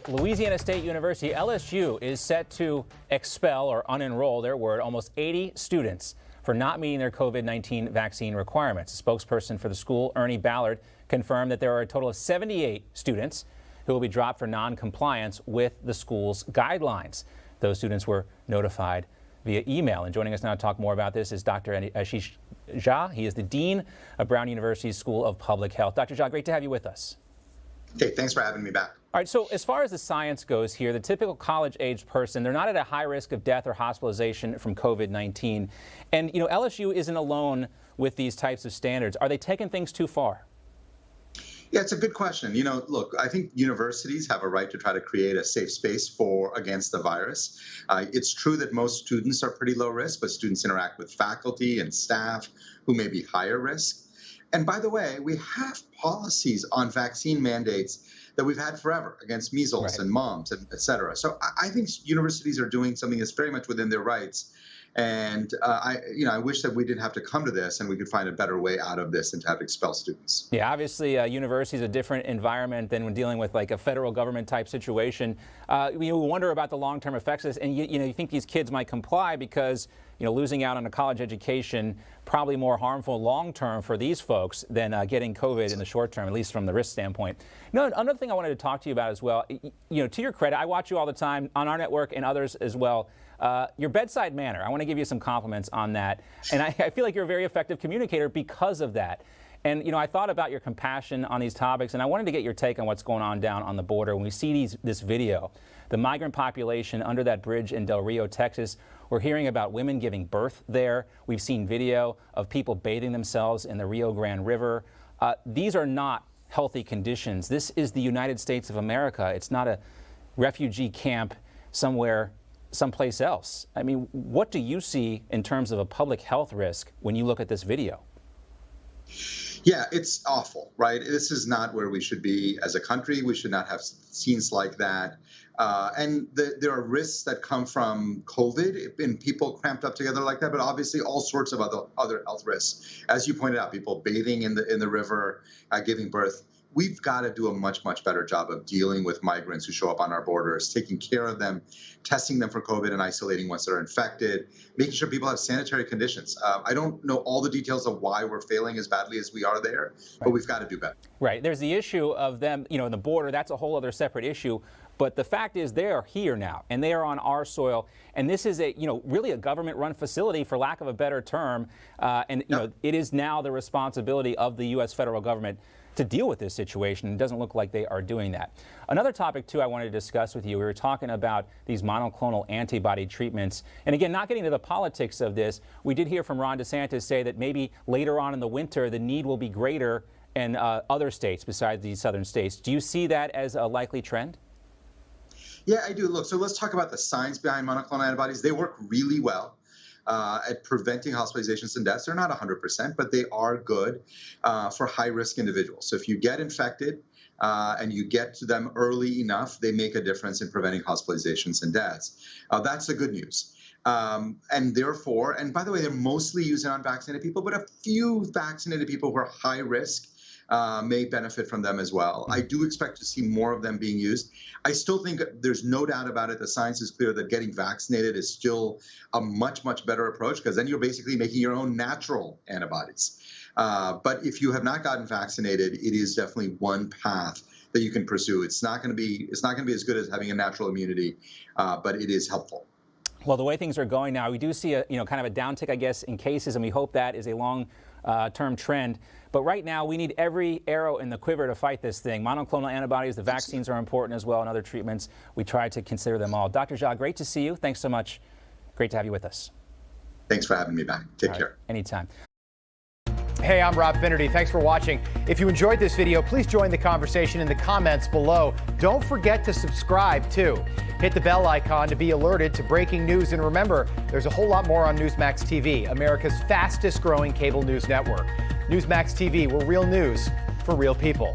Louisiana State University, LSU, is set to expel or unenroll, their word, almost 80 students for not meeting their COVID-19 vaccine requirements. A spokesperson for the school, Ernie Ballard, confirmed that there are a total of 78 students who will be dropped for non-compliance with the school's guidelines. Those students were notified via email. And joining us now to talk more about this is Dr. Ashish Jha. He is the Dean of Brown University's School of Public Health. Dr. Jha, great to have you with us. Hey, thanks for having me back. All right, so as far as the science goes here, the typical college-age person, they're not at a high risk of death or hospitalization from COVID-19. And, you know, LSU isn't alone with these types of standards. Are they taking things too far? Yeah, it's a good question. You know, look, I think universities have a right to try to create a safe space against the virus. It's true that most students are pretty low risk, but students interact with faculty and staff who may be higher risk. And by the way, we have policies on vaccine mandates that we've had forever against measles and mumps, and et cetera. So I think universities are doing something that's very much within their rights. And I wish that we didn't have to come to this and we could find a better way out of this than to have to expel students. Yeah, obviously, university is a different environment than when dealing with like a federal government type situation. We wonder about the long-term effects of this, and you think these kids might comply because losing out on a college education probably more harmful long-term for these folks than getting COVID in the short term, at least from the risk standpoint. Another thing I wanted to talk to you about as well. To your credit, I watch you all the time on our network and others as well. Your bedside manner, I want to give you some compliments on that. And I feel like you're a very effective communicator because of that. And, I thought about your compassion on these topics, and I wanted to get your take on what's going on down on the border. When we see this video, the migrant population under that bridge in Del Rio, Texas, we're hearing about women giving birth there. We've seen video of people bathing themselves in the Rio Grande River. These are not healthy conditions. This is the United States of America. It's not a refugee camp someplace else. I mean, what do you see in terms of a public health risk when you look at this video? Yeah, it's awful, right? This is not where we should be as a country. We should not have scenes like that. And there are risks that come from COVID and people cramped up together like that, but obviously all sorts of other health risks. As you pointed out, people bathing in the river, giving birth. We've got to do a much, much better job of dealing with migrants who show up on our borders, taking care of them, testing them for COVID and isolating ones that are infected, making sure people have sanitary conditions. I don't know all the details of why we're failing as badly as we are there, but we've got to do better. Right. There's the issue of them, in the border. That's a whole other separate issue. But the fact is they are here now, and they are on our soil. And this is really a government-run facility, for lack of a better term. It is now the responsibility of the U.S. federal government to deal with this situation. It doesn't look like they are doing that. Another topic, too, I wanted to discuss with you. We were talking about these monoclonal antibody treatments. And again, not getting into the politics of this, we did hear from Ron DeSantis say that maybe later on in the winter, the need will be greater in other states besides these southern states. Do you see that as a likely trend? Yeah, I do. Look, so let's talk about the science behind monoclonal antibodies. They work really well at preventing hospitalizations and deaths. They're not 100%, but they are good for high-risk individuals. So if you get infected and you get to them early enough, they make a difference in preventing hospitalizations and deaths. That's the good news. And therefore, and by the way, they're mostly used in unvaccinated people, but a few vaccinated people who are high risk may benefit from them as well. I do expect to see more of them being used. I still think there's no doubt about it. The science is clear that getting vaccinated is still a much, much better approach, because then you're basically making your own natural antibodies. But if you have not gotten vaccinated, it is definitely one path that you can pursue. It's not going to be as good as having a natural immunity, but it is helpful. Well, the way things are going now, we do see a kind of a downtick, I guess, in cases, and we hope that is a long-term trend. But right now, we need every arrow in the quiver to fight this thing. Monoclonal antibodies, the vaccines are important as well, and other treatments. We try to consider them all. Dr. Jha, great to see you. Thanks so much. Great to have you with us. Thanks for having me back. Take care. Anytime. Hey, I'm Rob Finnerty. Thanks for watching. If you enjoyed this video, please join the conversation in the comments below. Don't forget to subscribe, too. Hit the bell icon to be alerted to breaking news. And remember, there's a whole lot more on Newsmax TV, America's fastest growing cable news network. Newsmax TV, where real news for real people.